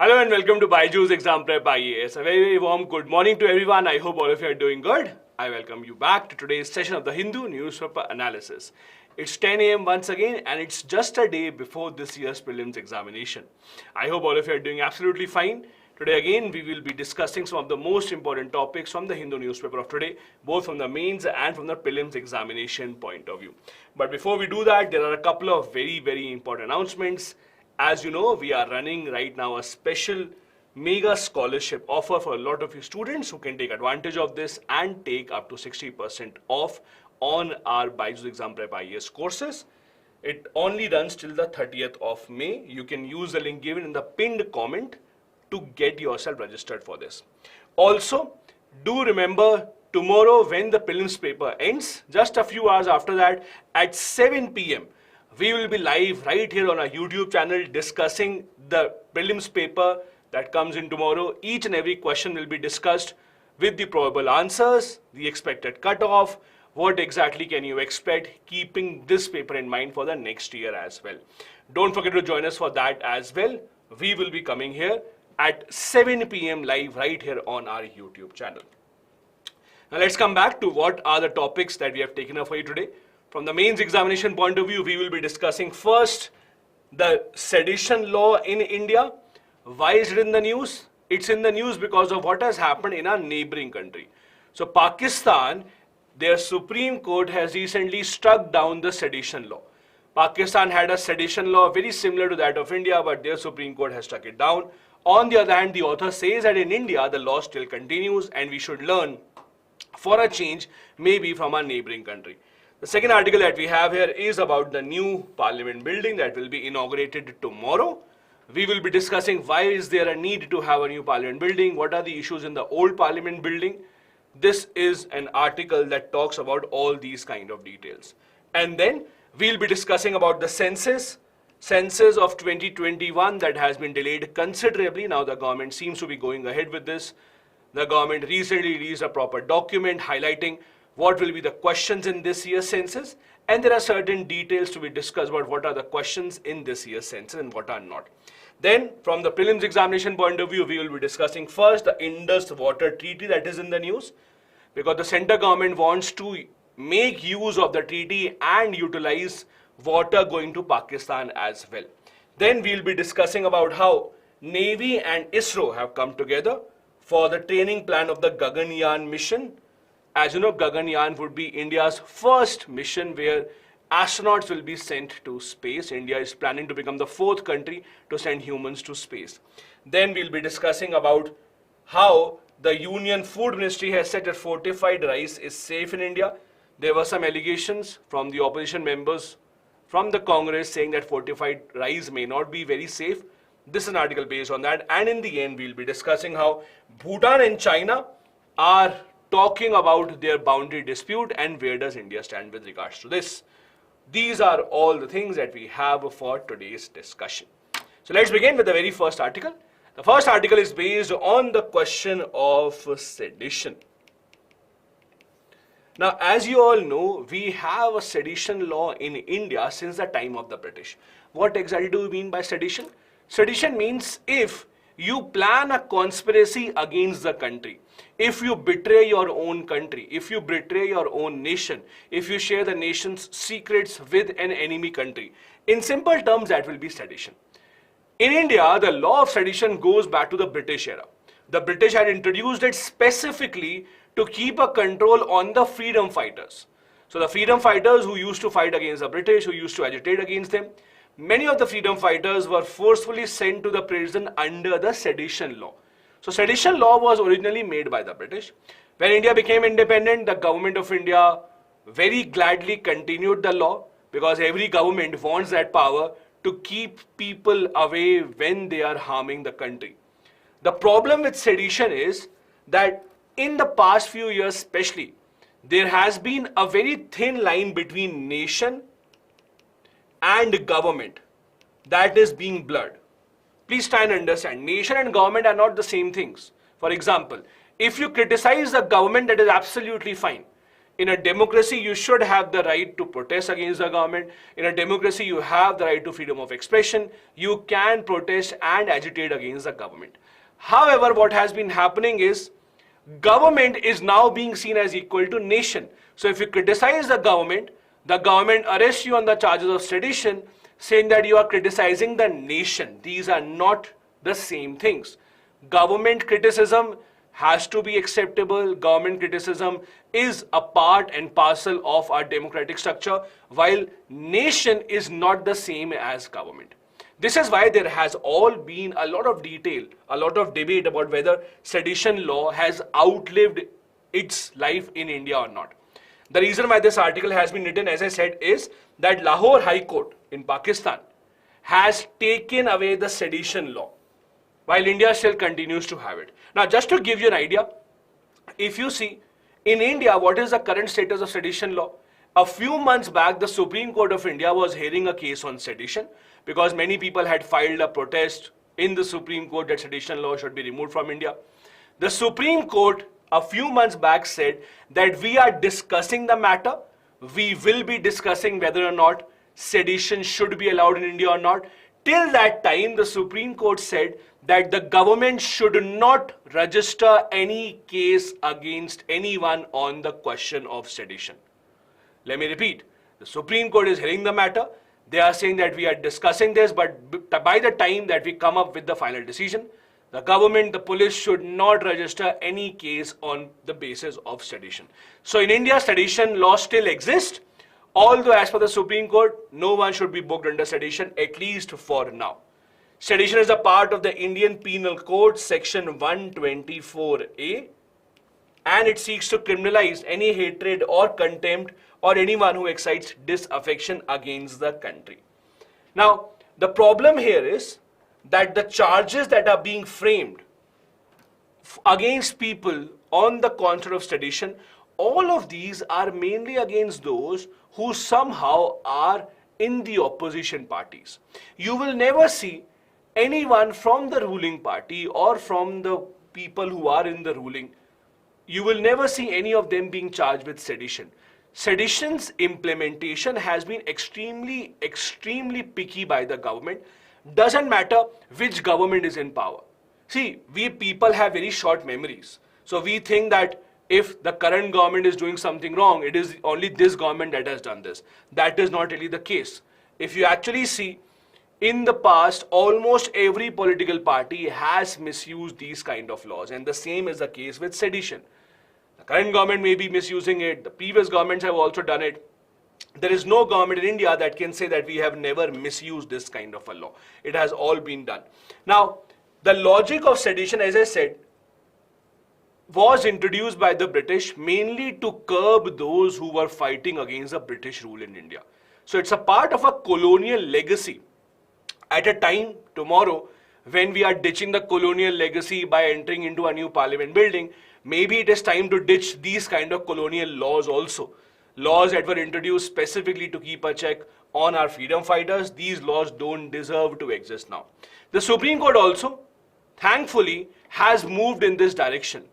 Hello and welcome to BYJU'S Exam Prep IAS. A very warm good morning to everyone. I hope all of you are doing good. I welcome you back to today's session of the Hindu Newspaper Analysis. It's 10 a.m. once again and it's just a day before this year's prelims examination. I hope all of you are doing absolutely fine. Today again we will be discussing some of the most important topics from the Hindu newspaper of today, both from the mains and from the prelims examination point of view. But before we do that, there are a couple of very important announcements. As you know, we are running right now a special mega scholarship offer for a lot of you students who can take advantage of this and take up to 60% off on our BYJU'S Exam Prep IAS courses. It only runs till the 30th of May. You can use the link given in the pinned comment to get yourself registered for this. Also, do remember tomorrow when the prelims paper ends, just a few hours after that at 7 p.m. we will be live right here on our YouTube channel discussing the prelims paper that comes in tomorrow. Each and every question will be discussed with the probable answers, the expected cutoff, what exactly can you expect, keeping this paper in mind for the next year as well. Don't forget to join us for that as well. We will be coming here at 7 p.m. live right here on our YouTube channel. Now let's come back to what are the topics that we have taken up for you today. From the mains examination point of view, we will be discussing first the sedition law in India. Why is it in the news? It's in the news because of what has happened in our neighboring country. So Pakistan, their Supreme Court has recently struck down the sedition law. Pakistan had a sedition law very similar to that of India, but their Supreme Court has struck it down. On the other hand, the author says that in India, the law still continues and we should learn for a change, maybe from our neighboring country. The second article that we have here is about the new parliament building that will be inaugurated tomorrow. We will be discussing why is there a need to have a new parliament building, what are the issues in the old parliament building. This is an article that talks about all these kind of details. And then we'll be discussing about the census of 2021 that has been delayed considerably. Now the government seems to be going ahead with this. The government recently released a proper document highlighting what will be the questions in this year's census, and there are certain details to be discussed about what are the questions in this year's census and what are not. Then from the prelims examination point of view, we will be discussing first the Indus Waters Treaty that is in the news, because the center government wants to make use of the treaty and utilize water going to Pakistan as well. Then we will be discussing about how Navy and ISRO have come together for the training plan of the Gaganyaan mission. As you know, Gaganyaan would be India's first mission where astronauts will be sent to space. India is planning to become the 4th country to send humans to space. Then we'll be discussing about how the Union Food Ministry has said that fortified rice is safe in India. There were some allegations from the opposition members from the Congress saying that fortified rice may not be very safe. This is an article based on that. And in the end, we'll be discussing how Bhutan and China are talking about their boundary dispute and where does India stand with regards to this. These are all the things that we have for today's discussion. So let's begin with the very first article. The first article is based on the question of sedition. Now, as you all know, we have a sedition law in India since the time of the British. What exactly do we mean by sedition? Sedition means if you plan a conspiracy against the country, if you betray your own country, if you betray your own nation, if you share the nation's secrets with an enemy country. In simple terms, that will be sedition. In India, the law of sedition goes back to the British era. The British had introduced it specifically to keep a control on the freedom fighters. So the freedom fighters who used to fight against the British, who used to agitate against them, many of the freedom fighters were forcefully sent to the prison under the sedition law. So sedition law was originally made by the British. When India became independent, the government of India very gladly continued the law because every government wants that power to keep people away when they are harming the country. The problem with sedition is that in the past few years especially, there has been a very thin line between nation and government that is being blurred. Please try and understand, nation and government are not the same things. For example, if you criticize the government, that is absolutely fine. In a democracy, you should have the right to protest against the government. In a democracy, you have the right to freedom of expression. You can protest and agitate against the government. However, what has been happening is government is now being seen as equal to nation. So if you criticize the government arrests you on the charges of sedition, saying that you are criticizing the nation. These are not the same things. Government criticism has to be acceptable. Government criticism is a part and parcel of our democratic structure, while nation is not the same as government. This is why there has all been a lot of detail, a lot of debate about whether sedition law has outlived its life in India or not. The reason why this article has been written, as I said, is that Lahore High Court in Pakistan has taken away the sedition law, while India still continues to have it. Now, just to give you an idea, if you see in India, what is the current status of sedition law? A few months back, the Supreme Court of India was hearing a case on sedition because many people had filed a protest in the Supreme Court that sedition law should be removed from India. The Supreme Court a few months back said that we are discussing the matter. We will be discussing whether or not sedition should be allowed in India or not. Till that time, the Supreme Court said that the government should not register any case against anyone on the question of sedition. Let me repeat. The Supreme Court is hearing the matter. They are saying that we are discussing this, but by the time that we come up with the final decision, the government, the police should not register any case on the basis of sedition. So in India, sedition law still exists. Although as per the Supreme Court, no one should be booked under sedition, at least for now. Sedition is a part of the Indian Penal Code, section 124A, and it seeks to criminalize any hatred or contempt or anyone who excites disaffection against the country. Now, the problem here is that the charges that are being framed against people on the concept of sedition, all of these are mainly against those who somehow are in the opposition parties. You will never see anyone from the ruling party or from the people who are in the ruling. You will never see any of them being charged with sedition. Sedition's implementation has been extremely picky by the government. Doesn't matter which government is in power. See, we people have very short memories. So we think that if the current government is doing something wrong, it is only this government that has done this. That is not really the case. If you actually see, in the past, almost every political party has misused these kind of laws, and the same is the case with sedition. The current government may be misusing it. The previous governments have also done it. There is no government in India that can say that we have never misused this kind of a law. It has all been done. Now, the logic of sedition, as I said, was introduced by the British mainly to curb those who were fighting against the British rule in India. So it's a part of a colonial legacy. At a time tomorrow when we are ditching the colonial legacy by entering into a new parliament building, maybe it is time to ditch these kind of colonial laws also. Laws that were introduced specifically to keep a check on our freedom fighters. These laws don't deserve to exist now. The Supreme Court also, thankfully, has moved in this direction.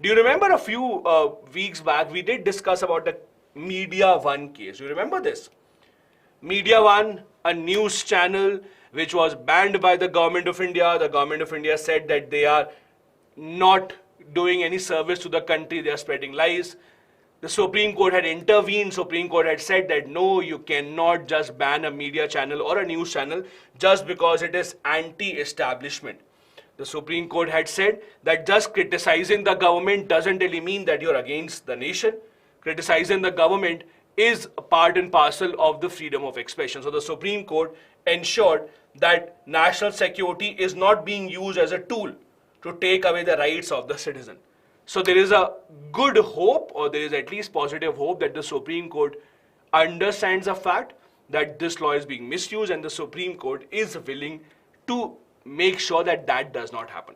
Do you remember a few weeks back, we did discuss about the Media One case. You remember this? Media One, a news channel which was banned by the government of India. The government of India said that they are not doing any service to the country. They are spreading lies. The Supreme Court had intervened. Supreme Court had said that no, you cannot just ban a media channel or a news channel just because it is anti-establishment. The Supreme Court had said that just criticizing the government doesn't really mean that you're against the nation. Criticizing the government is a part and parcel of the freedom of expression. So the Supreme Court ensured that national security is not being used as a tool to take away the rights of the citizen. So there is a good hope, or there is at least positive hope, that the Supreme Court understands the fact that this law is being misused, and the Supreme Court is willing to make sure that that does not happen.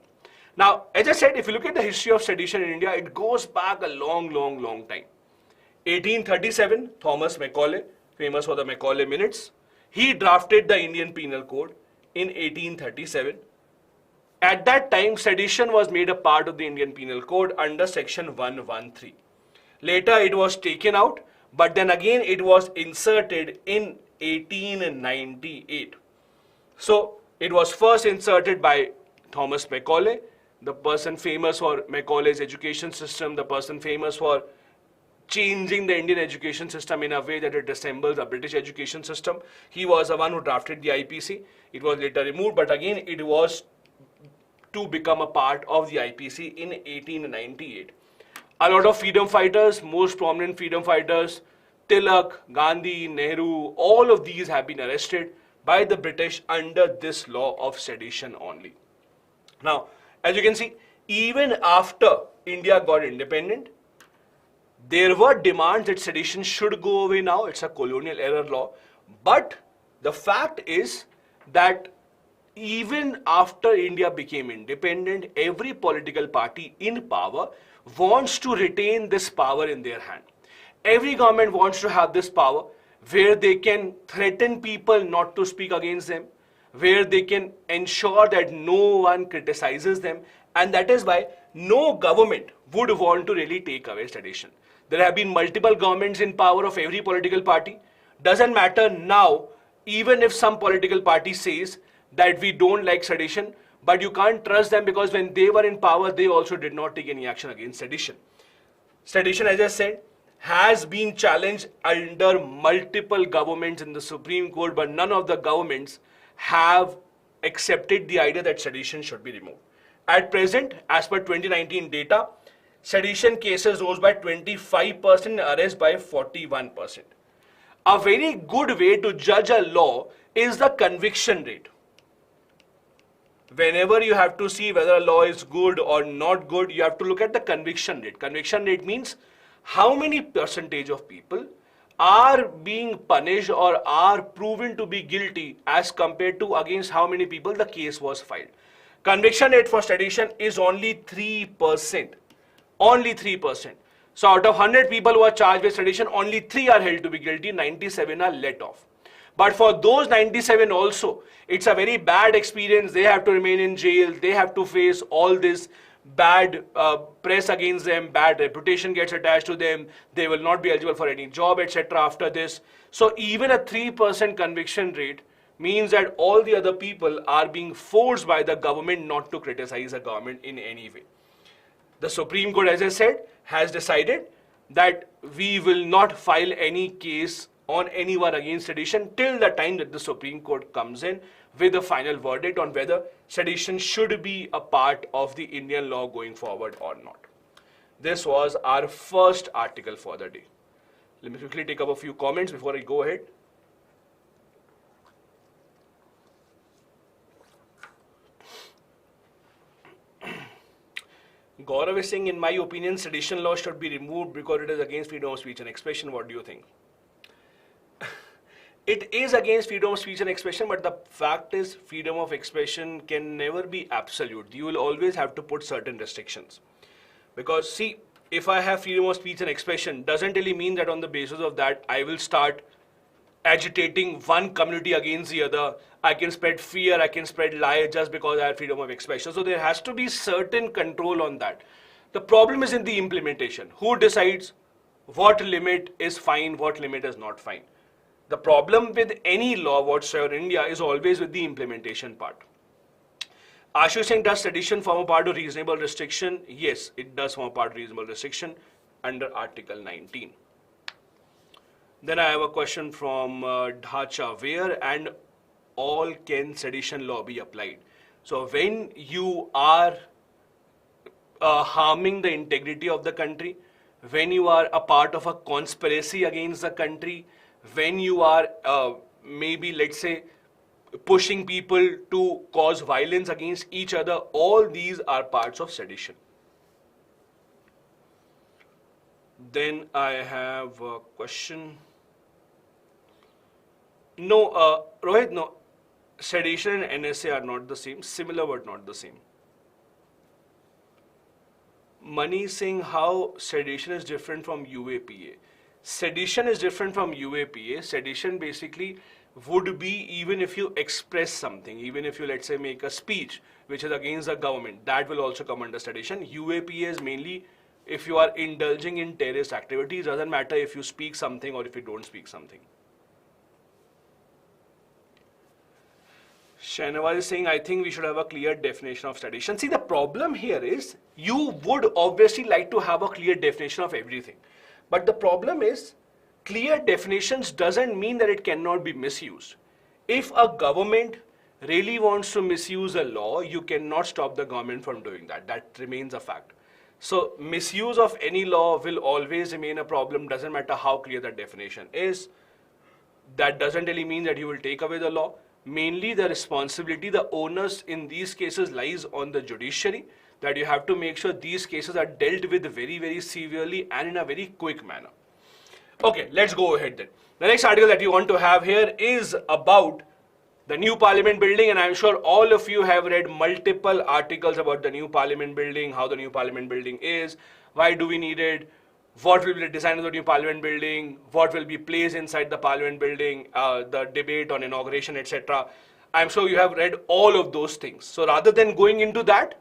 Now, as I said, if you look at the history of sedition in India, it goes back a long time. 1837, Thomas Macaulay, famous for the Macaulay Minutes, he drafted the Indian Penal Code in 1837. At that time, sedition was made a part of the Indian Penal Code under section 113. Later it was taken out, but then again it was inserted in 1898. So it was first inserted by Thomas Macaulay, the person famous for Macaulay's education system, the person famous for changing the Indian education system in a way that it resembles a British education system. He was the one who drafted the IPC. It was later removed, but again it was to become a part of the IPC in 1898. A lot of freedom fighters, most prominent freedom fighters, Tilak, Gandhi, Nehru, all of these have been arrested by the British under this law of sedition only. Now, as you can see, even after India got independent, there were demands that sedition should go away now. It's a colonial era law. But the fact is that even after India became independent, every political party in power wants to retain this power in their hand. Every government wants to have this power where they can threaten people not to speak against them, where they can ensure that no one criticizes them, and that is why no government would want to really take away sedition. There have been multiple governments in power of every political party. Doesn't matter now, even if some political party says that we don't like sedition, but you can't trust them because when they were in power, they also did not take any action against sedition. Sedition, as I said, has been challenged under multiple governments in the Supreme Court, but none of the governments have accepted the idea that sedition should be removed. At present, as per 2019 data, sedition cases rose by 25% and arrests by 41%. A very good way to judge a law is the conviction rate. Whenever you have to see whether a law is good or not good, you have to look at the conviction rate. Conviction rate means how many percentage of people are being punished or are proven to be guilty as compared to against how many people the case was filed. Conviction rate for sedition is only 3%. Only 3%. So out of 100 people who are charged with sedition, only 3 are held to be guilty, 97 are let off. But for those 97 also, it's a very bad experience. They have to remain in jail. They have to face all this bad press against them, bad reputation gets attached to them. They will not be eligible for any job, etc. after this. So even a 3% conviction rate means that all the other people are being forced by the government not to criticize the government in any way. The Supreme Court, as I said, has decided that we will not file any case on anyone against sedition till the time that the Supreme Court comes in with a final verdict on whether sedition should be a part of the Indian law going forward or not. This was our first article for the day. Let me quickly take up a few comments before I go ahead. Gaurav is saying, in my opinion, sedition law should be removed because it is against freedom of speech and expression. What do you think? It is against freedom of speech and expression, but the fact is freedom of expression can never be absolute. You will always have to put certain restrictions. Because see, if I have freedom of speech and expression, doesn't really mean that on the basis of that, I will start agitating one community against the other. I can spread fear, I can spread lies just because I have freedom of expression. So there has to be certain control on that. The problem is in the implementation. Who decides what limit is fine, what limit is not fine? The problem with any law whatsoever in India is always with the implementation part. Ashu saying, does sedition form a part of reasonable restriction? Yes, it does form a part of reasonable restriction under Article 19. Then I have a question from Dhacha, where and all can sedition law be applied? So when you are harming the integrity of the country, when you are a part of a conspiracy against the country, when you are maybe, let's say, pushing people to cause violence against each other, all these are parts of sedition. Then I have a question. No, Rohit, no. Sedition and NSA are not the same. Similar but not the same. Mani is saying how sedition is different from UAPA. Sedition is different from UAPA. Sedition basically would be even if you express something, even if you, let's say, make a speech which is against the government, that will also come under sedition. UAPA is mainly if you are indulging in terrorist activities. Doesn't matter if you speak something or if you don't speak something. Shahnawaz is saying, I think we should have a clear definition of sedition. See, the problem here is you would obviously like to have a clear definition of everything. But the problem is clear definitions doesn't mean that it cannot be misused. If a government really wants to misuse a law, you cannot stop the government from doing that. That remains a fact. So misuse of any law will always remain a problem, doesn't matter how clear the definition is. That doesn't really mean that you will take away the law. Mainly the responsibility, the onus in these cases lies on the judiciary, that you have to make sure these cases are dealt with very, very severely and in a very quick manner. Okay, let's go ahead then. The next article that you want to have here is about the new parliament building, and I'm sure all of you have read multiple articles about the new parliament building, how the new parliament building is, why do we need it, what will be the design of the new parliament building, what will be placed inside the parliament building, the debate on inauguration, etc. I'm sure you have read all of those things. So rather than going into that,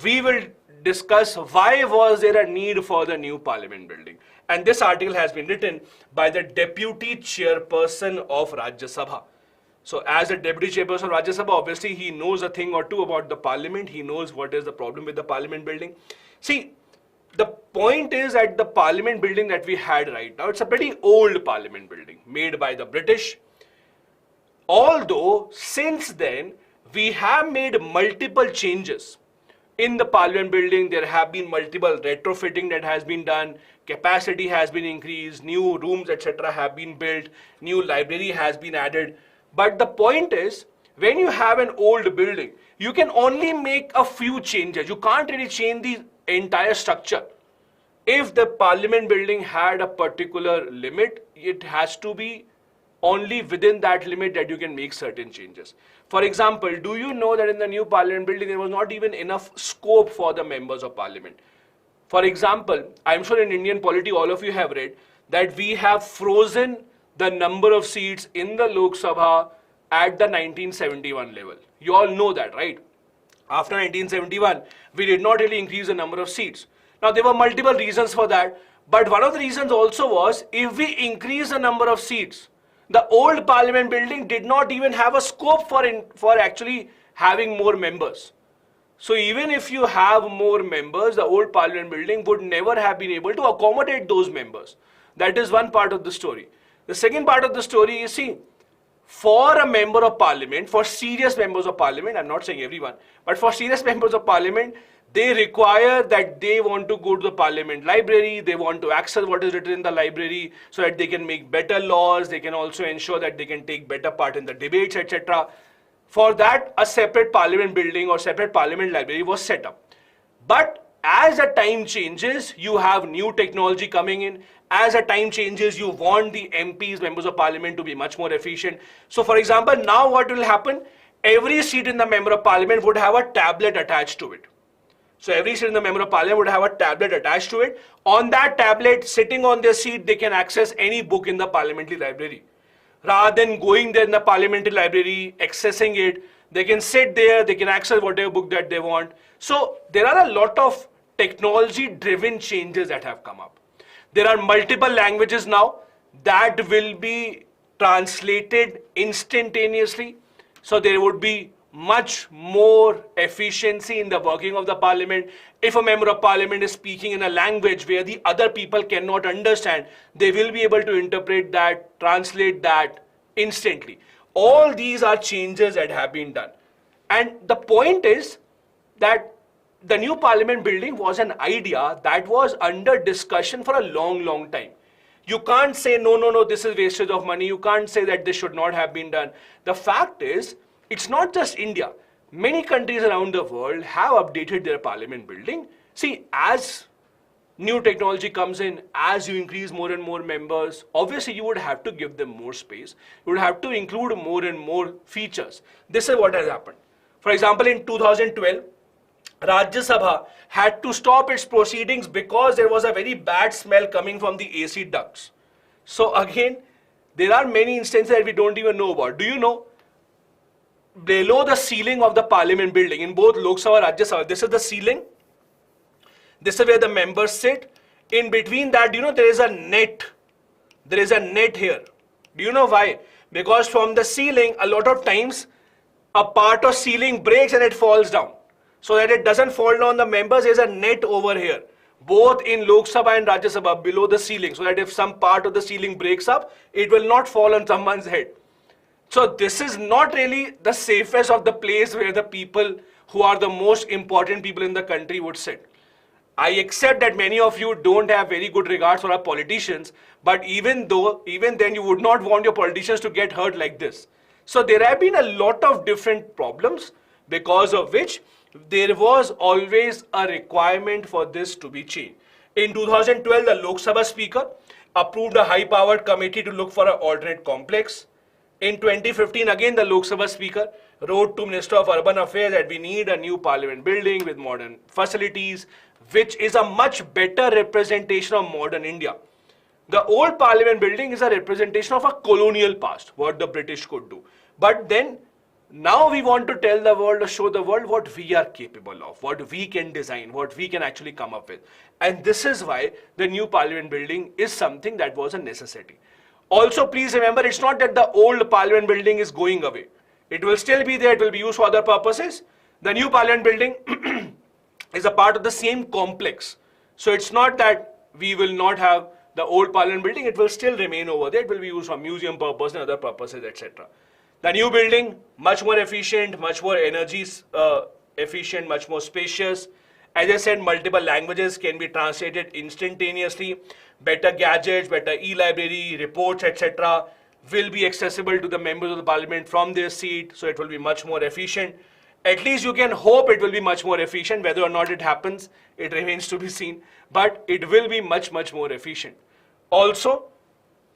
we will discuss why was there a need for the new parliament building. And this article has been written by the deputy chairperson of Rajya Sabha. So as a deputy chairperson of Rajya Sabha, obviously he knows a thing or two about the parliament. He knows what is the problem with the parliament building. See, the point is that the parliament building that we had right now, it's a pretty old parliament building made by the British. Although since then, we have made multiple changes in the parliament building. There have been multiple retrofitting that has been done, capacity has been increased, new rooms, etc. have been built, new library has been added. But the point is, when you have an old building, you can only make a few changes. You can't really change the entire structure. If the parliament building had a particular limit, it has to be only within that limit that you can make certain changes. For example, do you know that in the new parliament building, there was not even enough scope for the members of parliament? For example, I'm sure in Indian polity, all of you have read that we have frozen the number of seats in the Lok Sabha at the 1971 level. You all know that, right? After 1971, we did not really increase the number of seats. Now, there were multiple reasons for that, but one of the reasons also was, if we increase the number of seats, the old parliament building did not even have a scope for actually having more members. So even if you have more members, the old parliament building would never have been able to accommodate those members. That is one part of the story. The second part of the story is, see, for a member of parliament, for serious members of parliament, I'm not saying everyone, but for serious members of parliament, they require that they want to go to the parliament library, they want to access what is written in the library so that they can make better laws, they can also ensure that they can take better part in the debates, etc. For that, a separate parliament building or separate parliament library was set up. But as the time changes, you have new technology coming in. As the time changes, you want the MPs, members of parliament, to be much more efficient. So for example, now what will happen? Every seat in the member of parliament would have a tablet attached to it. So every seat in the member of parliament would have a tablet attached to it. On that tablet, sitting on their seat, they can access any book in the parliamentary library. Rather than going there in the parliamentary library, accessing it, they can sit there, they can access whatever book that they want. So there are a lot of technology-driven changes that have come up. There are multiple languages now that will be translated instantaneously. So there would be much more efficiency in the working of the parliament. If a member of parliament is speaking in a language where the other people cannot understand, they will be able to interpret that, translate that instantly. All these are changes that have been done. And the point is that the new parliament building was an idea that was under discussion for a long, long time. You can't say, no, this is wastage of money. You can't say that this should not have been done. The fact is, it's not just India. Many countries around the world have updated their parliament building. See, as new technology comes in, as you increase more and more members, obviously you would have to give them more space. You would have to include more and more features. This is what has happened. For example, in 2012, Rajya Sabha had to stop its proceedings because there was a very bad smell coming from the AC ducts. So again, there are many instances that we don't even know about. Do you know? Below the ceiling of the parliament building in both Lok Sabha and Rajya Sabha, this is the ceiling. This is where the members sit. In between that, there is a net. There is a net here. Do you know why? Because from the ceiling, a lot of times, a part of ceiling breaks and it falls down. So that it doesn't fall down the members, there is a net over here. Both in Lok Sabha and Rajya Sabha below the ceiling. So that if some part of the ceiling breaks up, it will not fall on someone's head. So this is not really the safest of the place where the people who are the most important people in the country would sit. I accept that many of you don't have very good regards for our politicians, but even then you would not want your politicians to get hurt like this. So there have been a lot of different problems because of which there was always a requirement for this to be changed. In 2012, the Lok Sabha Speaker approved a high-powered committee to look for an alternate complex. In 2015, again the Lok Sabha Speaker wrote to Minister of Urban Affairs that we need a new parliament building with modern facilities, which is a much better representation of modern India. The old parliament building is a representation of a colonial past, what the British could do. But then, now we want to tell the world or show the world what we are capable of, what we can design, what we can actually come up with. And this is why the new parliament building is something that was a necessity. Also, please remember, it's not that the old parliament building is going away. It will still be there, it will be used for other purposes. The new parliament building is a part of the same complex. So it's not that we will not have the old parliament building, it will still remain over there. It will be used for museum purpose and other purposes, etc. The new building, much more efficient, much more energy efficient, much more spacious. As I said, multiple languages can be translated instantaneously. Better gadgets, better e-library, reports, etc. will be accessible to the members of the parliament from their seat, so it will be much more efficient. At least you can hope it will be much more efficient. Whether or not it happens, it remains to be seen. But it will be much, much more efficient. Also,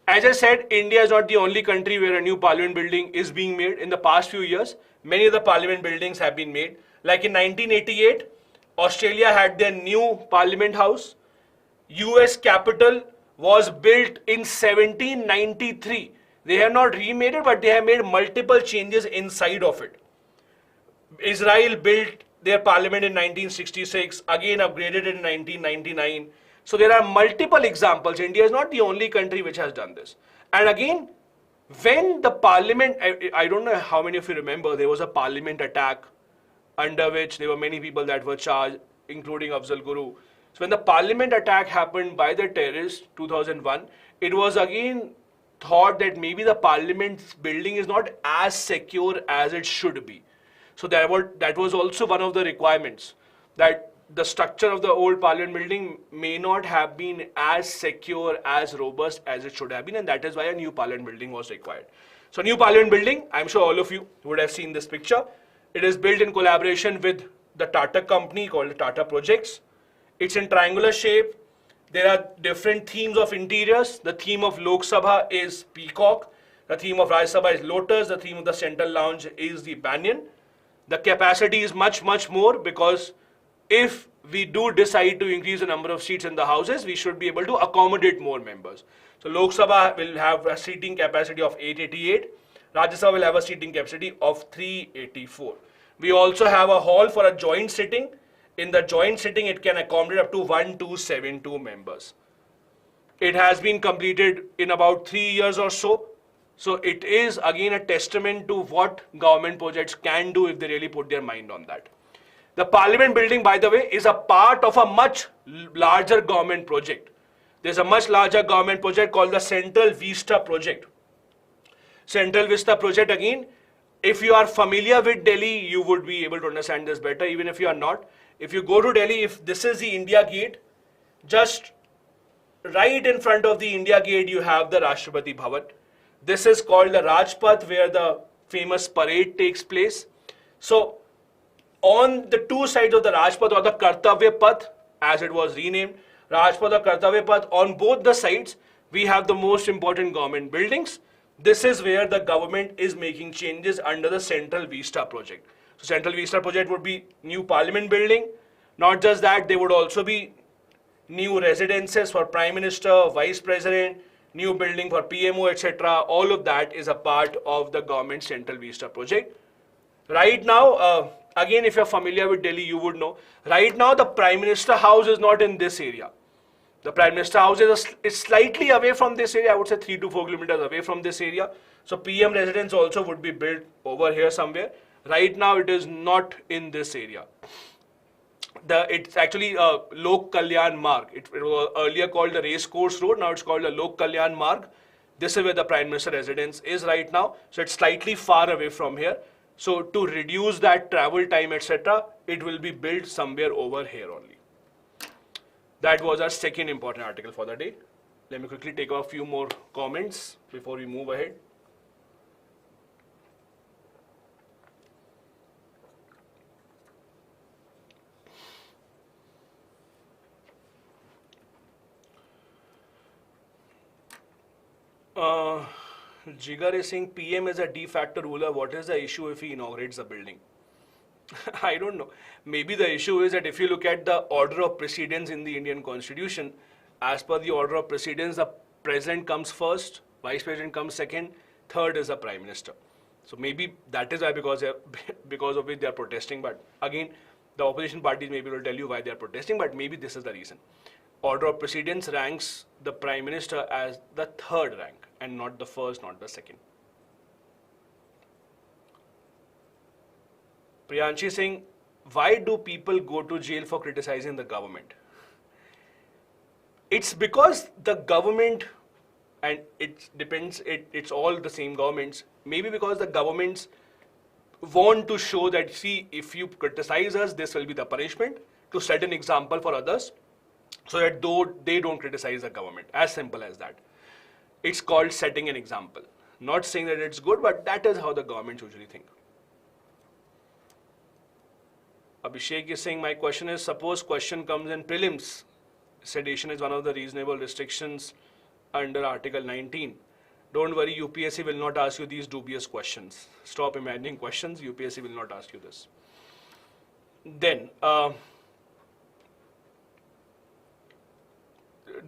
as I said, India is not the only country where a new parliament building is being made. In the past few years, many of the parliament buildings have been made. Like in 1988, Australia had their new parliament house. US Capitol was built in 1793. They have not remade it, but they have made multiple changes inside of it. Israel built their parliament in 1966, again upgraded in 1999. So there are multiple examples. India is not the only country which has done this. And again, when the parliament, I don't know how many of you remember, there was a parliament attack under which there were many people that were charged, including Afzal Guru. So when the parliament attack happened by the terrorists, 2001, it was again thought that maybe the parliament building is not as secure as it should be. So that was also one of the requirements, that the structure of the old parliament building may not have been as secure, as robust as it should have been, and that is why a new parliament building was required. So new parliament building, I'm sure all of you would have seen this picture. It is built in collaboration with the Tata company called the Tata Projects. It's in triangular shape. There are different themes of interiors. The theme of Lok Sabha is peacock. The theme of Rajya Sabha is lotus. The theme of the central lounge is the banyan. The capacity is much, much more, because if we do decide to increase the number of seats in the houses, we should be able to accommodate more members. So Lok Sabha will have a seating capacity of 888. Rajya Sabha will have a seating capacity of 384. We also have a hall for a joint sitting. In the joint sitting, it can accommodate up to 1272 members. It has been completed in about 3 years or so. So it is again a testament to what government projects can do if they really put their mind on that. The parliament building, by the way, is a part of a much larger government project. There's a much larger government project called the Central Vista Project. Central Vista Project, again, if you are familiar with Delhi, you would be able to understand this better. Even if you are not, if you go to Delhi, if this is the India Gate, just right in front of the India Gate, you have the Rashtrapati Bhavan. This is called the Rajpath, where the famous parade takes place. So on the two sides of the Rajpath, or the Kartavya Path, as it was renamed, Rajpath or Kartavya Path, on both the sides, we have the most important government buildings. This is where the government is making changes under the Central Vista Project. So Central Vista Project would be new parliament building. Not just that, there would also be new residences for Prime Minister, Vice President, new building for PMO, etc. All of that is a part of the government Central Vista Project. Right now, Again, if you're familiar with Delhi, you would know. Right now, the Prime Minister house is not in this area. The Prime Minister house is slightly away from this area. I would say 3 to 4 kilometers away from this area. So PM residence also would be built over here somewhere. Right now, it is not in this area. It's actually a Lok Kalyan Marg. It was earlier called the Race Course Road. Now it's called the Lok Kalyan Marg. This is where the Prime Minister residence is right now. So it's slightly far away from here. So to reduce that travel time, etc., it will be built somewhere over here only. That was our second important article for the day. Let me quickly take a few more comments before we move ahead. Jigar is saying PM is a de facto ruler. What is the issue if he inaugurates the building? I don't know. Maybe the issue is that if you look at the order of precedence in the Indian Constitution, as per the order of precedence, the president comes first, vice president comes second, third is the prime minister. So maybe that is why because of which they are protesting. But again, the opposition parties maybe will tell you why they are protesting, but maybe this is the reason. Order of precedence ranks the prime minister as the third rank and not the first, not the second. Priyanshi saying, why do people go to jail for criticizing the government? It's because the government, and it depends, it's all the same governments, maybe because the governments want to show that, see, if you criticize us, this will be the punishment, to set an example for others, so that though they don't criticize the government. As simple as that. It's called setting an example. Not saying that it's good, but that is how the governments usually think. Abhishek is saying, my question is, suppose question comes in prelims. Sedition is one of the reasonable restrictions under Article 19. Don't worry, UPSC will not ask you these dubious questions. Stop imagining questions, UPSC will not ask you this. Then,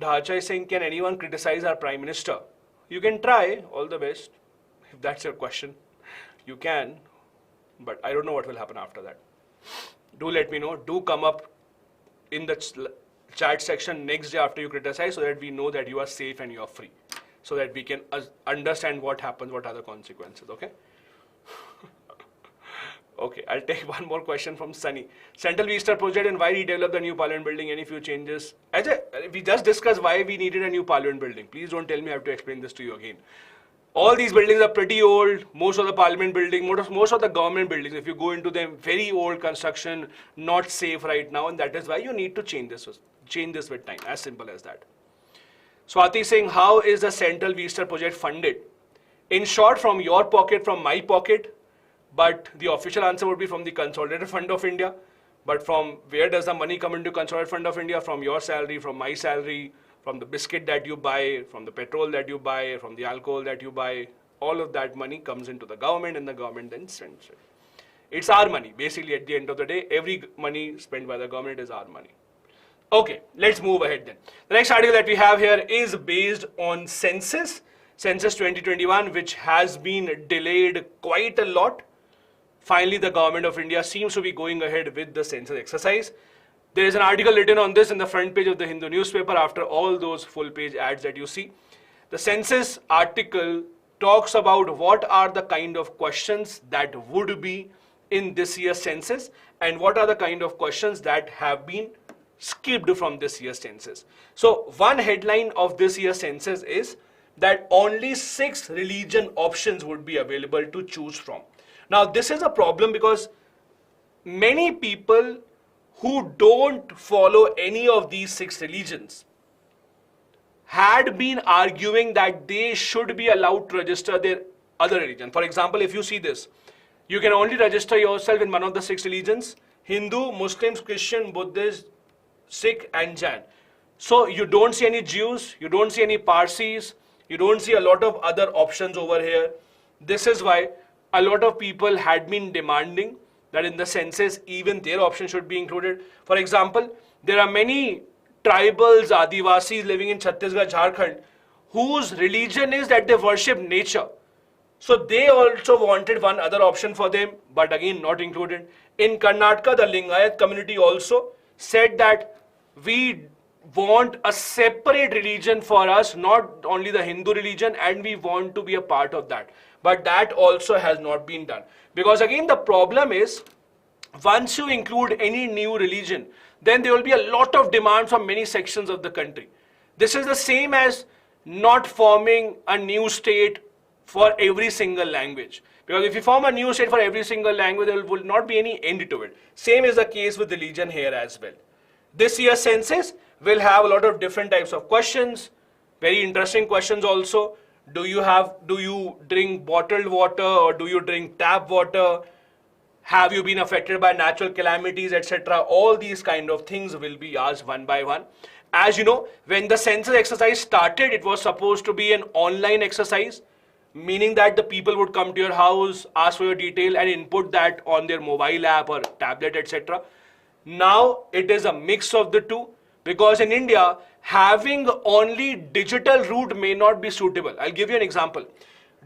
Dhacha is saying, can anyone criticize our Prime Minister? You can try, all the best. If that's your question, you can. But I don't know what will happen after that. Do let me know. Do come up in the chat section next day after you criticize so that we know that you are safe and you are free. So that we can understand what happens, what are the consequences, okay? Okay, I'll take one more question from Sunny. Central Vista project and why redevelop the new parliament building, any few changes? We just discussed why we needed a new parliament building. Please don't tell me I have to explain this to you again. All these buildings are pretty old. Most of the parliament building, most of the government buildings, if you go into them, very old construction, not safe right now, and that is why you need to change this with time. As simple as that. Swati saying, how is the Central Vista project funded? In short, from your pocket, from my pocket, but the official answer would be from the Consolidated Fund of India. But from where does the money come into Consolidated Fund of India? From your salary, from my salary, from the biscuit that you buy, from the petrol that you buy, from the alcohol that you buy. All of that money comes into the government and the government then spends it. It's our money. Basically, at the end of the day, every money spent by the government is our money. Okay, let's move ahead then. The next article that we have here is based on Census 2021, which has been delayed quite a lot. Finally, the government of India seems to be going ahead with the census exercise. There is an article written on this in the front page of the Hindu newspaper after all those full page ads that you see. The census article talks about what are the kind of questions that would be in this year's census and what are the kind of questions that have been skipped from this year's census. So one headline of this year's census is that only 6 religion options would be available to choose from. Now this is a problem because many people who don't follow any of these 6 religions had been arguing that they should be allowed to register their other religion. For example, if you see this, you can only register yourself in one of the 6 religions: Hindu, Muslims, Christian, Buddhist, Sikh and Jain. So you don't see any Jews, you don't see any Parsis, you don't see a lot of other options over here. This is why a lot of people had been demanding that in the census even their option should be included. For example, there are many tribals, Adivasis living in Chhattisgarh, Jharkhand, whose religion is that they worship nature. So they also wanted one other option for them, but again not included. In Karnataka, the Lingayat community also said that we want a separate religion for us, not only the Hindu religion, and we want to be a part of that. But that also has not been done. Because again, the problem is, once you include any new religion, then there will be a lot of demand from many sections of the country. This is the same as not forming a new state for every single language. Because if you form a new state for every single language, there will not be any end to it. Same is the case with religion here as well. This year's census will have a lot of different types of questions, very interesting questions also. Do you drink bottled water or do you drink tap water? Have you been affected by natural calamities, etc.? All these kind of things will be asked one by one. As you know, when the census exercise started, it was supposed to be an online exercise, meaning that the people would come to your house, ask for your detail and input that on their mobile app or tablet, etc. Now it is a mix of the two, because in India, having only digital route may not be suitable. I'll give you an example.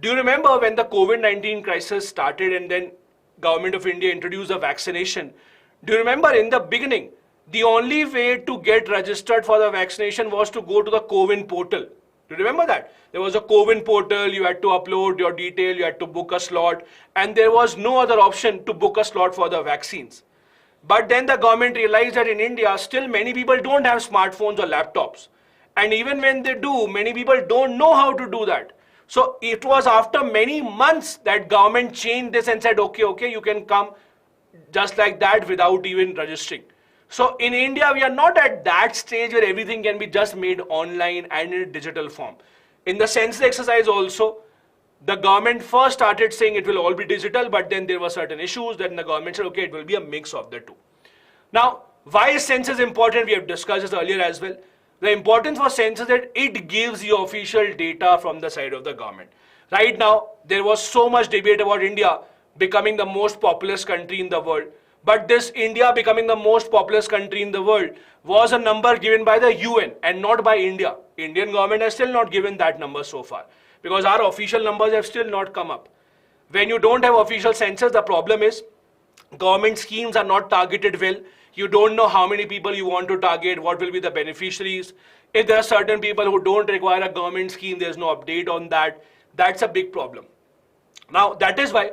Do you remember when the COVID-19 crisis started and then Government of India introduced a vaccination? Do you remember in the beginning, the only way to get registered for the vaccination was to go to the CoWIN portal. Do you remember that? There was a CoWIN portal, you had to upload your detail, you had to book a slot, and there was no other option to book a slot for the vaccines. But then the government realized that in India, still many people don't have smartphones or laptops. And even when they do, many people don't know how to do that. So it was after many months that government changed this and said, okay, you can come just like that without even registering. So in India, we are not at that stage where everything can be just made online and in a digital form. In the census exercise also, the government first started saying it will all be digital, but then there were certain issues. Then the government said, okay, it will be a mix of the two. Now, why is census important? We have discussed this earlier as well. The importance for census is that it gives you official data from the side of the government. Right now, there was so much debate about India becoming the most populous country in the world. But this India becoming the most populous country in the world was a number given by the UN and not by India. Indian government has still not given that number so far, because our official numbers have still not come up. When you don't have official census, the problem is government schemes are not targeted well. You don't know how many people you want to target, what will be the beneficiaries. If there are certain people who don't require a government scheme, there's no update on that. That's a big problem. Now, that is why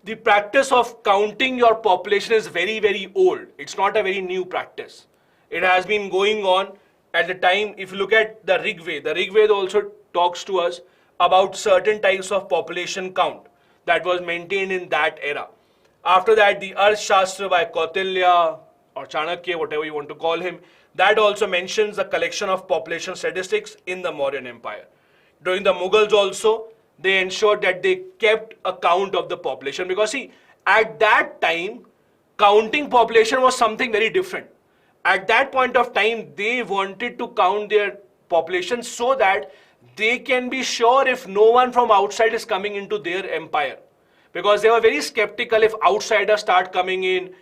the practice of counting your population is very, very old. It's not a very new practice. It has been going on at the time. If you look at the Rig Veda also talks to us about certain types of population count that was maintained in that era. After that, the Arthashastra by Kautilya or Chanakya, whatever you want to call him, that also mentions the collection of population statistics in the Mauryan Empire. During the Mughals also, they ensured that they kept a count of the population, because see, at that time, counting population was something very different. At that point of time, they wanted to count their population so that they can be sure if no one from outside is coming into their empire. Because they were very skeptical, if outsiders start coming in,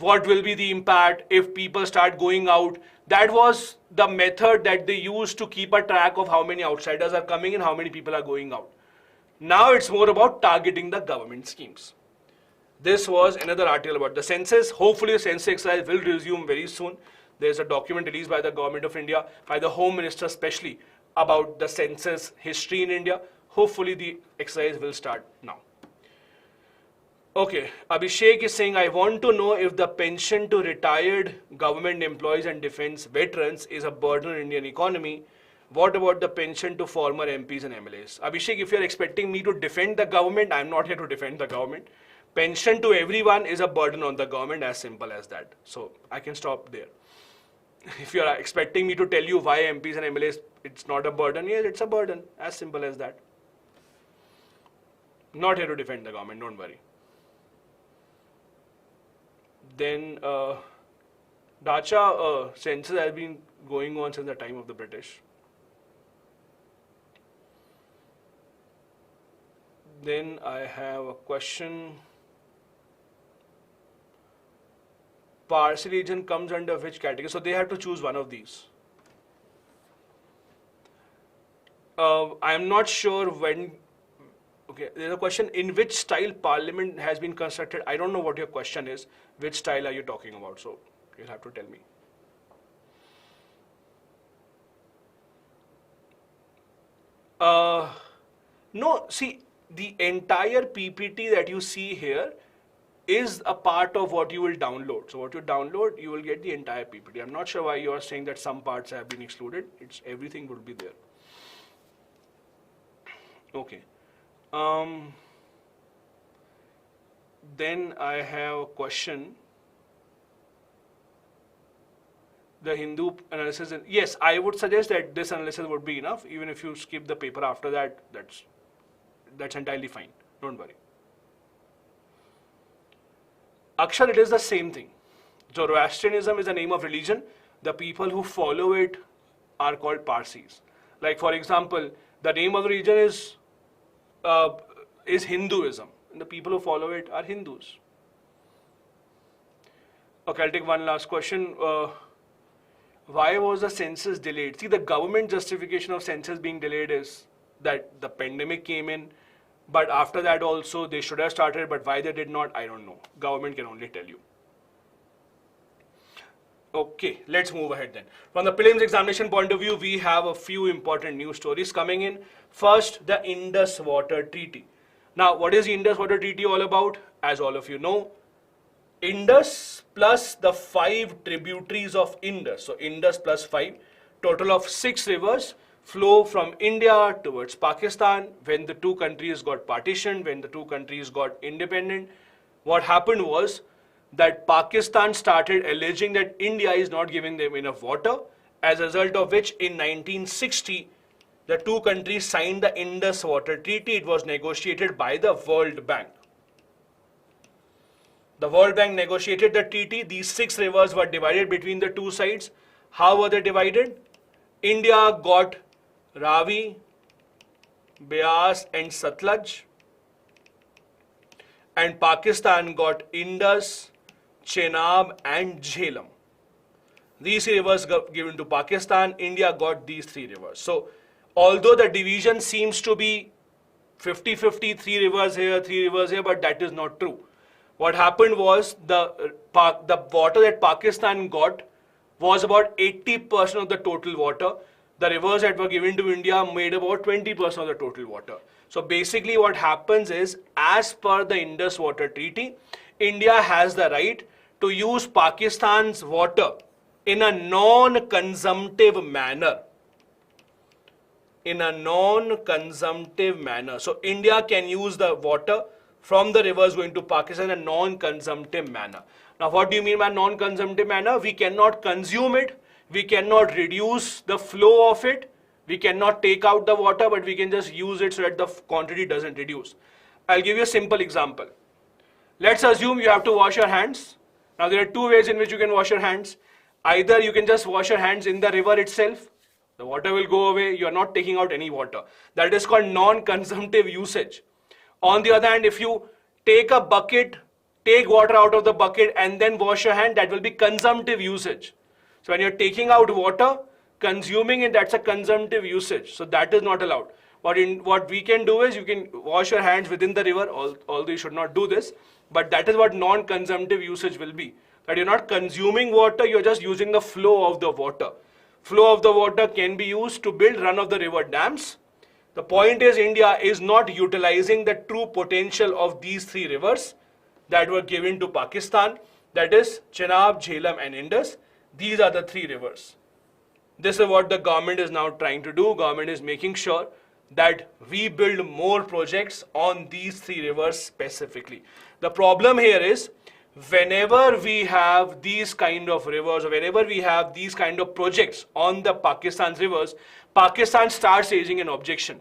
what will be the impact if people start going out. That was the method that they used to keep a track of how many outsiders are coming in, how many people are going out. Now it's more about targeting the government schemes. This was another article about the census. Hopefully the census exercise will resume very soon. There's a document released by the Government of India, by the Home Minister especially, about the census history in India. Hopefully the exercise will start now. Okay, Abhishek is saying, I want to know if the pension to retired government employees and defense veterans is a burden on Indian economy. What about the pension to former MPs and MLAs? Abhishek, if you're expecting me to defend the government, I'm not here to defend the government. Pension to everyone is a burden on the government, as simple as that. So I can stop there. If you're expecting me to tell you why MPs and MLAs, it's not a burden, yes, it's a burden, as simple as that. Not here to defend the government, don't worry. Then Dacha census has been going on since the time of the British. Then I have a question. Parsi region comes under which category? So they have to choose one of these. I am not sure when. Okay, there's a question, in which style parliament has been constructed? I don't know what your question is. Which style are you talking about? So you'll have to tell me. No, see, the entire PPT that you see here is a part of what you will download. So what you download, you will get the entire PPT. I'm not sure why you are saying that some parts have been excluded. It's everything would be there. Okay. Then I have a question. The Hindu analysis, yes, I would suggest that this analysis would be enough. Even if you skip the paper after that, that's entirely fine. Don't worry. Akshar, it is the same thing. Zoroastrianism is the name of religion. The people who follow it are called Parsis. Like for example, the name of the religion is Hinduism, and the people who follow it are Hindus. Okay, I'll take one last question. Why was the census delayed? See, the government justification of census being delayed is that the pandemic came in, but after that also they should have started, but why they did not, I don't know. Government can only tell you. Okay, let's move ahead then. From the prelims examination point of view, we have a few important news stories coming in. First, the Indus Water Treaty. Now, what is the Indus Water Treaty all about? As all of you know, Indus plus the 5 tributaries of Indus, so Indus plus 5, total of 6 rivers flow from India towards Pakistan. When the two countries got partitioned, when the two countries got independent, what happened was that Pakistan started alleging that India is not giving them enough water, as a result of which in 1960, the two countries signed the Indus Water Treaty. It was negotiated by the World Bank. The World Bank negotiated the treaty. These 6 rivers were divided between the two sides. How were they divided? India got Ravi, Beas and Satluj, and Pakistan got Indus, Chenab and Jhelum. These 3 rivers got given to Pakistan. India got these 3 rivers. So, although the division seems to be 50-50, 3 rivers here, 3 rivers here, but that is not true. What happened was the water that Pakistan got was about 80% of the total water. The rivers that were given to India made about 20% of the total water. So basically what happens is, as per the Indus Water Treaty, India has the right to use Pakistan's water in a non-consumptive manner. In a non-consumptive manner. So India can use the water from the rivers going to Pakistan in a non-consumptive manner. Now what do you mean by non-consumptive manner? We cannot consume it, we cannot reduce the flow of it, we cannot take out the water, but we can just use it so that the quantity doesn't reduce. I'll give you a simple example. Let's assume you have to wash your hands. Now there are 2 ways in which you can wash your hands. Either you can just wash your hands in the river itself, the water will go away, you are not taking out any water. That is called non-consumptive usage. On the other hand, if you take a bucket, take water out of the bucket and then wash your hand, that will be consumptive usage. So when you're taking out water, consuming it, that's a consumptive usage. So that is not allowed. What we can do is, you can wash your hands within the river, although you should not do this, but that is what non-consumptive usage will be. That you're not consuming water, you're just using the flow of the water. Flow of the water can be used to build run-of-the-river dams. The point is, India is not utilizing the true potential of these 3 rivers that were given to Pakistan. That is Chenab, Jhelum and Indus. These are the 3 rivers. This is what the government is now trying to do. Government is making sure that we build more projects on these 3 rivers specifically. The problem here is, whenever we have these kind of rivers, or whenever we have these kind of projects on the Pakistan's rivers, Pakistan starts raising an objection.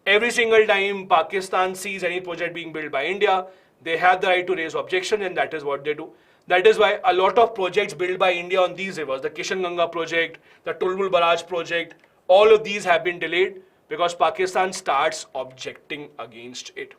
Every single time Pakistan sees any project being built by India, they have the right to raise objection, and that is what they do. That is why a lot of projects built by India on these rivers, the Kishanganga project, the Tulbul Barrage project, all of these have been delayed because Pakistan starts objecting against it.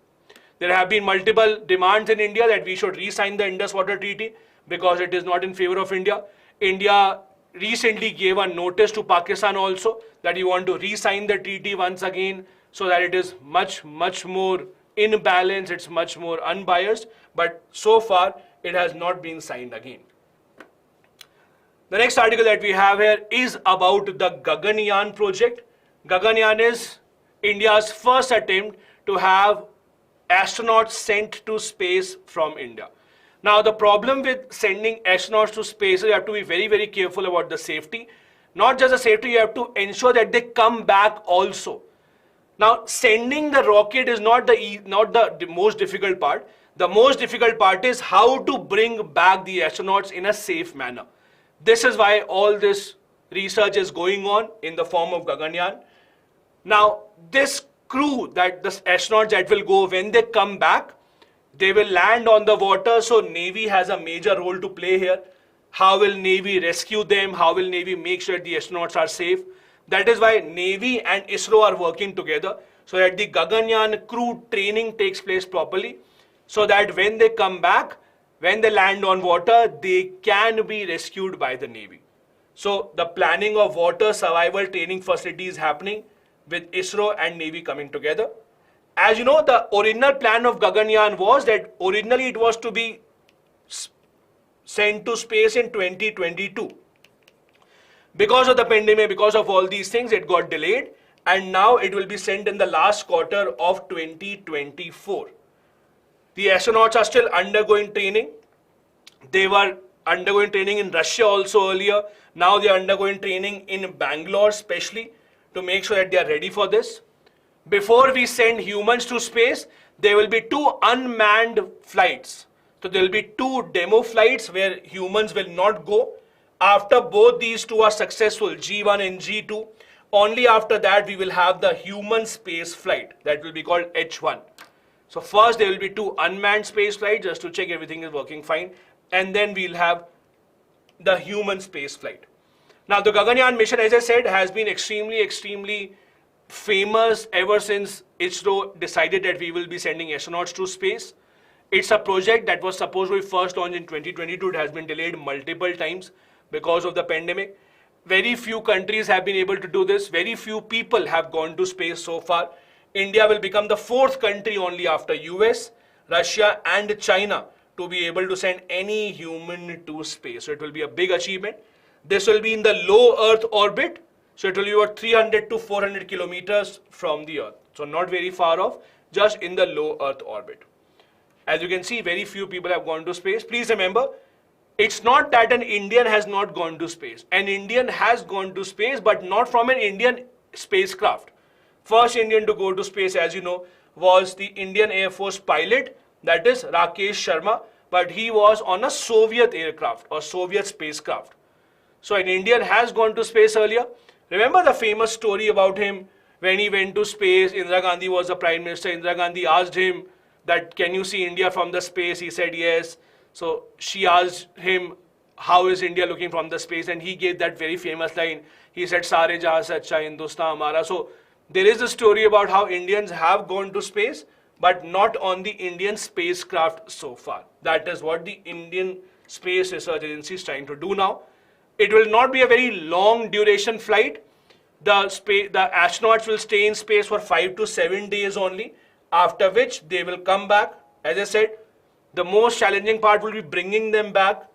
There have been multiple demands in India that we should re-sign the Indus Water Treaty because it is not in favor of India. India recently gave a notice to Pakistan also that you want to re-sign the treaty once again so that it is much more in balance, it's much more unbiased, but so far it has not been signed again. The next article that we have here is about the Gaganyaan project. Gaganyaan is India's first attempt to have astronauts sent to space from India. Now, the problem with sending astronauts to space is you have to be very, very careful about the safety. Not just the safety, you have to ensure that they come back also. Now, sending the rocket is not the most difficult part. The most difficult part is how to bring back the astronauts in a safe manner. This is why all this research is going on in the form of Gaganyaan. Now, this crew, that the astronauts that will go, when they come back, they will land on the water, so Navy has a major role to play here. How will Navy rescue them? How will Navy make sure the astronauts are safe? That is why Navy and ISRO are working together so that the Gaganyaan crew training takes place properly, so that when they come back, when they land on water, they can be rescued by the Navy. So the planning of water survival training facility is happening with ISRO and Navy coming together. As you know, the original plan of Gaganyaan was that originally it was to be sent to space in 2022. Because of the pandemic, because of all these things, it got delayed, and now it will be sent in the last quarter of 2024. The astronauts are still undergoing training. They were undergoing training in Russia also earlier. Now they are undergoing training in Bangalore especially to make sure that they are ready for this. Before we send humans to space, there will be 2 unmanned flights. So there will be 2 demo flights where humans will not go. After both these 2 are successful, G1 and G2, only after that we will have the human space flight. That will be called H1. So first there will be 2 unmanned space flights just to check everything is working fine. And then we'll have the human space flight. Now the Gaganyaan mission, as I said, has been extremely famous ever since ISRO decided that we will be sending astronauts to space. It's a project that was supposed to be first launched in 2022. It has been delayed multiple times because of the pandemic. Very few countries have been able to do this. Very few people have gone to space so far. India will become the 4th country only after US, Russia and China to be able to send any human to space. So it will be a big achievement. This will be in the low Earth orbit. So it will be about 300 to 400 kilometers from the Earth. So not very far off, just in the low Earth orbit. As you can see, very few people have gone to space. Please remember, it's not that an Indian has not gone to space. An Indian has gone to space, but not from an Indian spacecraft. First Indian to go to space, as you know, was the Indian Air Force pilot, that is Rakesh Sharma, but he was on a Soviet aircraft or Soviet spacecraft. So an Indian has gone to space earlier. Remember the famous story about him when he went to space? Indira Gandhi was the Prime Minister. Indira Gandhi asked him that, can you see India from the space? He said yes. So she asked him, how is India looking from the space? And he gave that very famous line. He said, Sare jahan se acha Hindustan hamara. So there is a story about how Indians have gone to space, but not on the Indian spacecraft so far. That is what the Indian Space Research Agency is trying to do now. It will not be a very long duration flight. The astronauts will stay in space for 5 to 7 days only, after which they will come back. As I said, the most challenging part will be bringing them back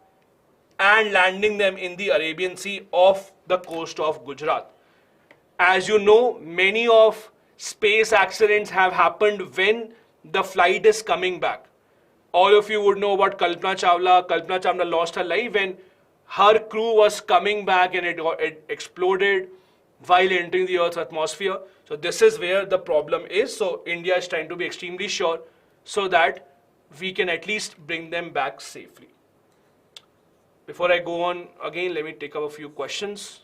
and landing them in the Arabian Sea off the coast of Gujarat. As you know, many of space accidents have happened when the flight is coming back. All of you would know about Kalpana Chawla. Kalpana Chawla lost her life when her crew was coming back and it exploded while entering the Earth's atmosphere. So this is where the problem is. So India is trying to be extremely sure so that we can at least bring them back safely. Before I go on, again, let me take up a few questions.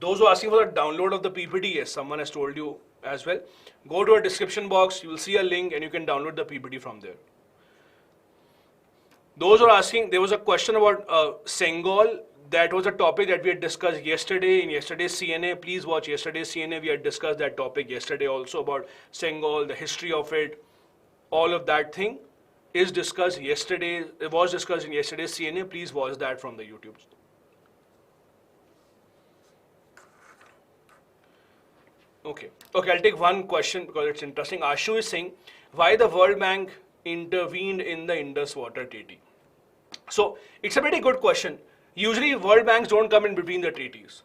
Those who are asking for the download of the PPT, yes, someone has told you as well. Go to a description box, you will see a link and you can download the PPT from there. Those who are asking, there was a question about Sengol. That was a topic that we had discussed yesterday in yesterday's CNA. Please watch yesterday's CNA. We had discussed that topic yesterday also about Sengol, the history of it. All of that thing is discussed yesterday. It was discussed in yesterday's CNA. Please watch that from the YouTube. Okay. Okay, I'll take one question because it's interesting. Ashu is saying, why the World Bank intervened in the Indus Water Treaty? So, it's a pretty good question. Usually, World Banks don't come in between the treaties.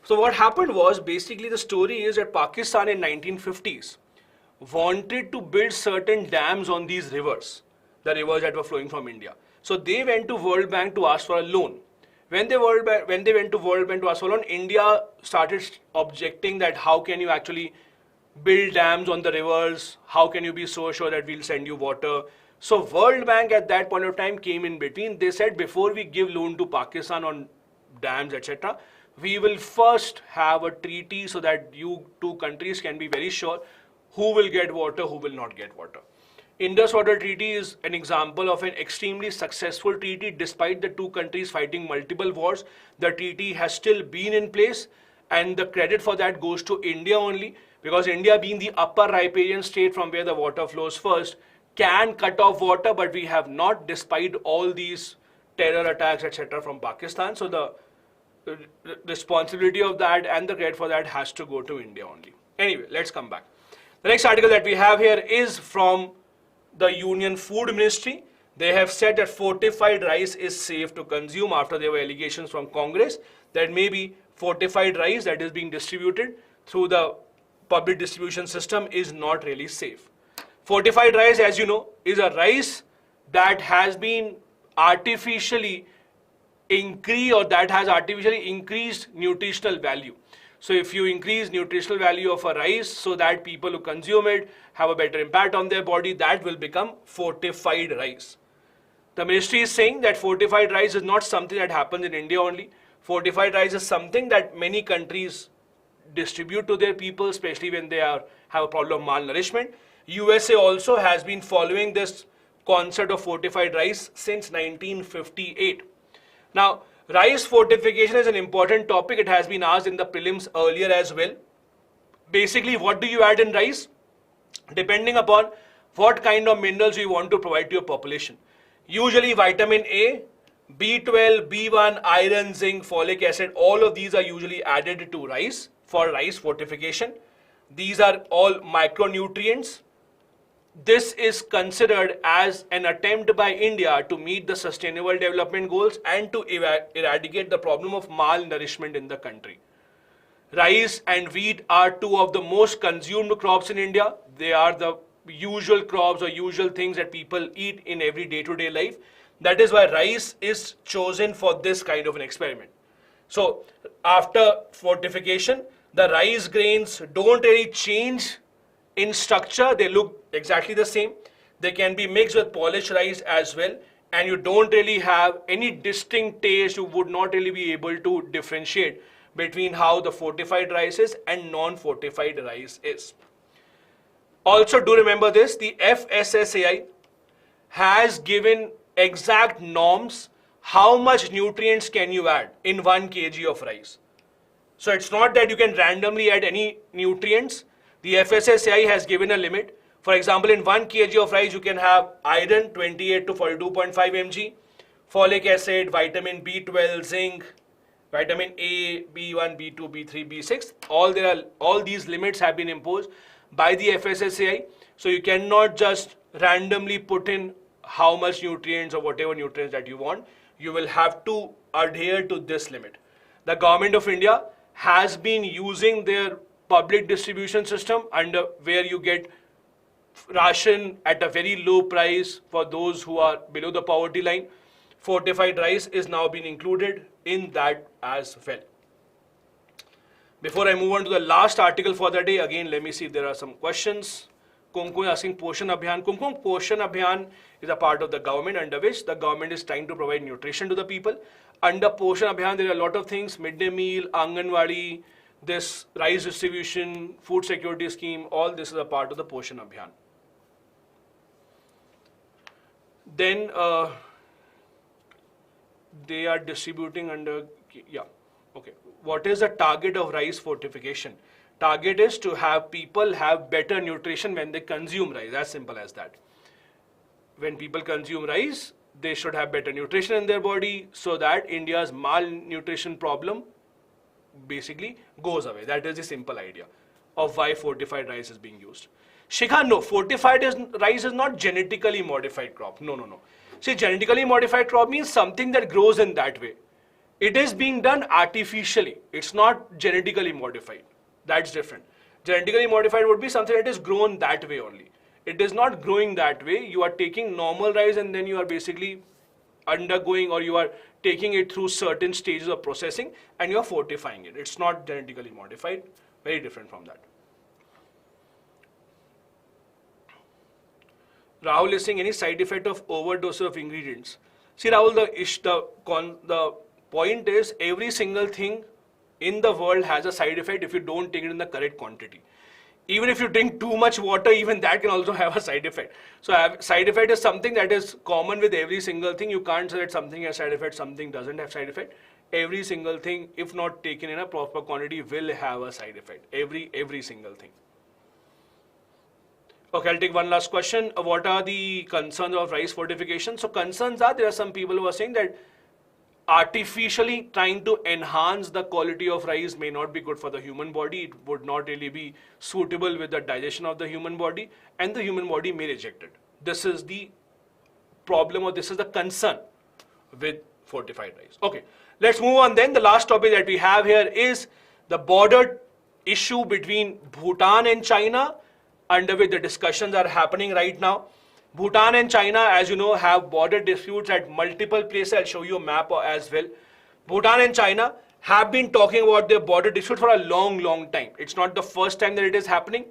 So, what happened was, basically the story is that Pakistan in 1950s wanted to build certain dams on these rivers, the rivers that were flowing from India. So, they went to World Bank to ask for a loan. When they went to World Bank to ask for loan, India started objecting that how can you actually build dams on the rivers? How can you be so sure that we'll send you water? So World Bank at that point of time came in between. They said before we give loan to Pakistan on dams, etc., we will first have a treaty so that you two countries can be very sure who will get water, who will not get water. Indus Water Treaty is an example of an extremely successful treaty. Despite the two countries fighting multiple wars, the treaty has still been in place, and the credit for that goes to India only, because India, being the upper riparian state from where the water flows first, can cut off water, but we have not, despite all these terror attacks, etc. from Pakistan. So the responsibility of that and the credit for that has to go to India only. Anyway, let's come back. The next article that we have here is from the Union Food Ministry. They have said that fortified rice is safe to consume after there were allegations from Congress that maybe fortified rice that is being distributed through the public distribution system is not really safe. Fortified rice, as you know, is a rice that has been artificially increased, or that has artificially increased nutritional value. So if you increase nutritional value of a rice so that people who consume it have a better impact on their body, that will become fortified rice. The ministry is saying that fortified rice is not something that happens in India only. Fortified rice is something that many countries distribute to their people, especially when they have a problem of malnourishment. USA also has been following this concept of fortified rice since 1958. Now, rice fortification is an important topic. It has been asked in the prelims earlier as well. Basically, what do you add in rice? Depending upon what kind of minerals you want to provide to your population. Usually vitamin A, B12, B1, iron, zinc, folic acid, all of these are usually added to rice for rice fortification. These are all micronutrients. This is considered as an attempt by India to meet the Sustainable Development Goals and to eradicate the problem of malnourishment in the country. Rice and wheat are two of the most consumed crops in India. They are the usual crops or usual things that people eat in every day-to-day life. That is why rice is chosen for this kind of an experiment. So after fortification, the rice grains don't really change in structure. They look exactly the same. They can be mixed with polished rice as well, and you don't really have any distinct taste. You would not really be able to differentiate between how the fortified rice is and non-fortified rice is. Also, do remember this, the FSSAI has given exact norms how much nutrients can you add in 1 kg of rice. So it's not that you can randomly add any nutrients. The FSSAI has given a limit. For example, in 1 kg of rice, you can have iron 28 to 42.5 mg, folic acid, vitamin B12, zinc, vitamin A, B1, B2, B3, B6. All these limits have been imposed by the FSSAI. So you cannot just randomly put in how much nutrients or whatever nutrients that you want. You will have to adhere to this limit. The government of India has been using their public distribution system under where you get ration at a very low price for those who are below the poverty line. Fortified rice is now being included in that as well. Before I move on to the last article for the day, again, let me see if there are some questions. Kung asking Poshan Abhiyan. Kung Poshan Abhiyan is a part of the government under which the government is trying to provide nutrition to the people. Under Poshan Abhiyan, there are a lot of things: midday meal, Anganwadi, this rice distribution, food security scheme, all this is a part of the Poshan Abhiyan. Then they are distributing under, yeah, okay. What is the target of rice fortification? Target is to have people have better nutrition when they consume rice, as simple as that. When people consume rice, they should have better nutrition in their body so that India's malnutrition problem basically goes away. That is the simple idea. of why fortified rice is being used. Shikha, no, rice is not genetically modified crop. No, no, no. See, genetically modified crop means something that grows in that way. It is being done artificially. It's not genetically modified. That's different. Genetically modified would be something that is grown that way only. It is not growing that way. You are taking normal rice and then you are basically undergoing, or you are taking it through certain stages of processing and you are fortifying it. It's not genetically modified. Very different from that. Rahul is saying any side effect of overdose of ingredients. See, Rahul, the point is every single thing in the world has a side effect if you don't take it in the correct quantity. Even if you drink too much water, even that can also have a side effect. So side effect is something that is common with every single thing. You can't say that something has side effect, something doesn't have side effect. Every single thing, if not taken in a proper quantity, will have a side effect. Every single thing. Okay, I'll take one last question. What are the concerns of rice fortification? So concerns are, there are some people who are saying that artificially trying to enhance the quality of rice may not be good for the human body. It would not really be suitable with the digestion of the human body, and the human body may reject it. This is the problem, or this is the concern with fortified rice. Okay, let's move on then. The last topic that we have here is the border issue between Bhutan and China, under which the discussions are happening right now. Bhutan and China, as you know, have border disputes at multiple places. I'll show you a map as well. Bhutan and China have been talking about their border dispute for a long time. It's not the first time that it is happening.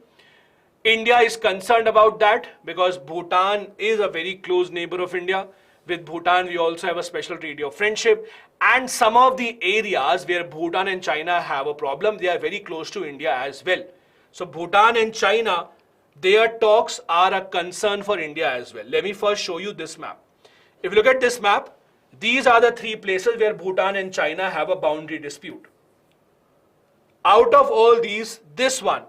India is concerned about that because Bhutan is a very close neighbor of India. With Bhutan, we also have a special treaty of friendship. And some of the areas where Bhutan and China have a problem, they are very close to India as well. So Bhutan and China, their talks are a concern for India as well. Let me first show you this map. If you look at this map, these are the three places where Bhutan and China have a boundary dispute. Out of all these, this one,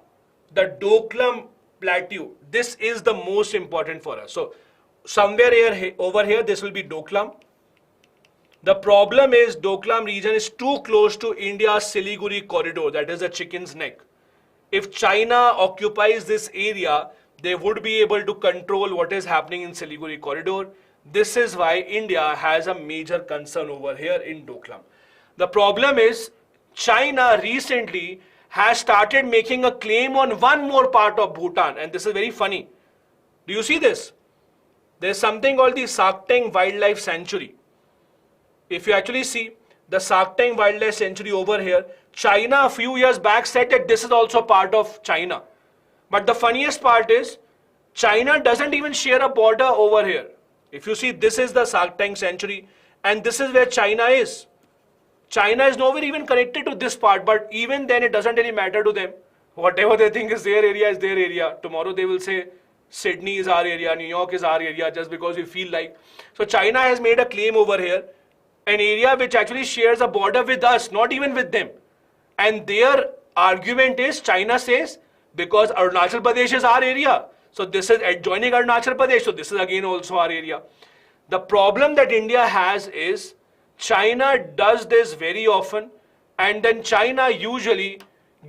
the Doklam Plateau, this is the most important for us. So somewhere here, over here, this will be Doklam. The problem is Doklam region is too close to India's Siliguri corridor, that is the chicken's neck. If China occupies this area, they would be able to control what is happening in Siliguri corridor. This is why India has a major concern over here in Doklam. The problem is China recently has started making a claim on one more part of Bhutan, and this is very funny. Do you see this? There's something called the Sakteng Wildlife Sanctuary. If you actually see the Sakteng Wildlife Sanctuary over here, China a few years back said that this is also part of China. But the funniest part is, China doesn't even share a border over here. If you see, this is the Sakteng Sanctuary, and this is where China is. China is nowhere even connected to this part, but even then it doesn't really matter to them. Whatever they think is their area is their area. Tomorrow they will say Sydney is our area, New York is our area, just because we feel like. So China has made a claim over here, an area which actually shares a border with us, not even with them. And their argument is, China says, because Arunachal Pradesh is our area. So this is adjoining Arunachal Pradesh. So this is again also our area. The problem that India has is, China does this very often, and then China usually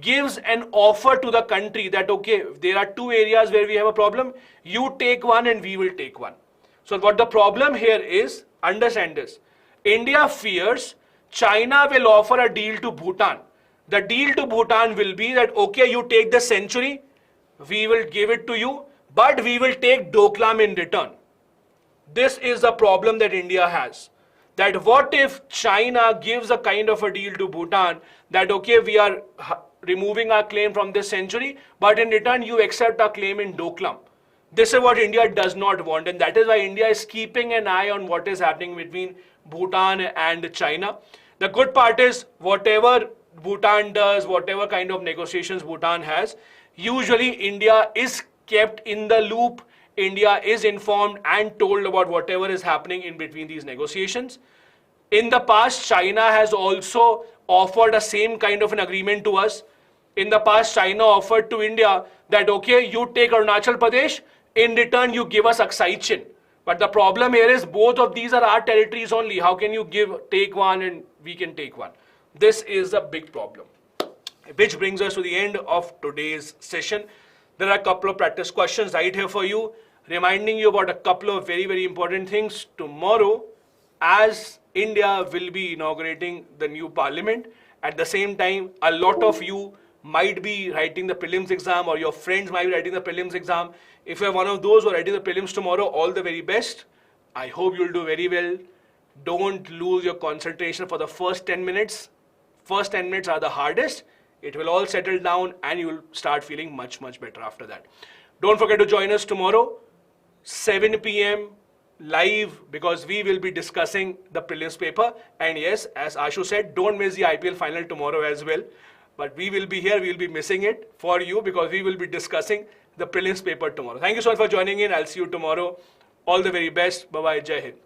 gives an offer to the country that, okay, there are two areas where we have a problem, you take one and we will take one. So what the problem here is, understand this, India fears China will offer a deal to Bhutan. The deal to Bhutan will be that, okay, you take the sanctuary, we will give it to you, but we will take Doklam in return. This is the problem that India has. That what if China gives a kind of a deal to Bhutan that, okay, we are removing our claim from this sanctuary, but in return you accept our claim in Doklam. This is what India does not want, and that is why India is keeping an eye on what is happening between Bhutan and China. The good part is, whatever Bhutan does, whatever kind of negotiations Bhutan has, usually India is kept in the loop, India is informed and told about whatever is happening in between these negotiations. In the past, China has also offered a same kind of an agreement to us. In the past, China offered to India that, okay, you take Arunachal Pradesh, in return you give us Aksai Chin. But the problem here is, both of these are our territories only. How can you take one and we can take one? This is a big problem. Which brings us to the end of today's session. There are a couple of practice questions right here for you, reminding you about a couple of very, very important things. Tomorrow, as India will be inaugurating the new parliament, at the same time, a lot of you might be writing the prelims exam, or your friends might be writing the prelims exam. If you're one of those who are writing the prelims tomorrow, all the very best. I hope you'll do very well. Don't lose your concentration for the first 10 minutes. First 10 minutes are the hardest. It will all settle down and you'll start feeling much, much better after that. Don't forget to join us tomorrow, 7 p.m. live, because we will be discussing the prelims paper. And yes, as Ashu said, don't miss the IPL final tomorrow as well. But we will be here, we will be missing it for you, because we will be discussing the prelims paper tomorrow. Thank you so much for joining in. I'll see you tomorrow. All the very best. Bye-bye. Jai Hind.